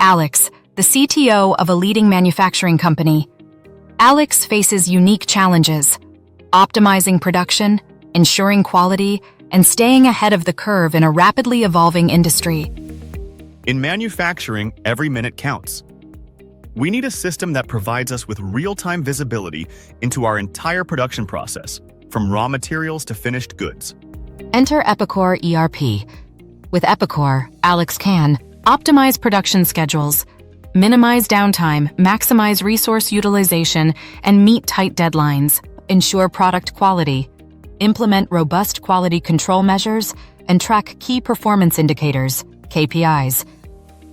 Alex, the CTO of a leading manufacturing company. Alex faces unique challenges: optimizing production, ensuring quality, and staying ahead of the curve in a rapidly evolving industry. In manufacturing, every minute counts. We need a system that provides us with real-time visibility into our entire production process, from raw materials to finished goods. Enter Epicor ERP. With Epicor, Alex can optimize production schedules, minimize downtime, maximize resource utilization, and meet tight deadlines, ensure product quality, implement robust quality control measures, and track key performance indicators, KPIs.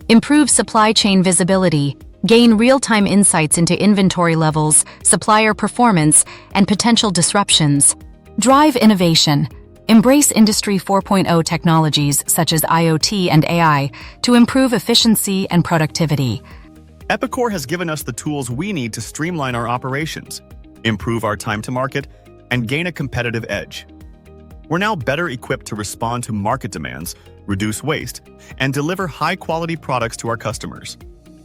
Improve supply chain visibility, gain real-time insights into inventory levels, supplier performance, and potential disruptions. Drive innovation. Embrace Industry 4.0 technologies such as IoT and AI to improve efficiency and productivity. Epicor has given us the tools we need to streamline our operations, improve our time to market, and gain a competitive edge. We're now better equipped to respond to market demands, reduce waste, and deliver high-quality products to our customers.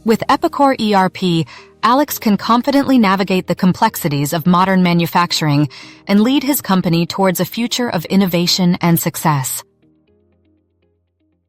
With Epicor ERP, Alex can confidently navigate the complexities of modern manufacturing and lead his company towards a future of innovation and success.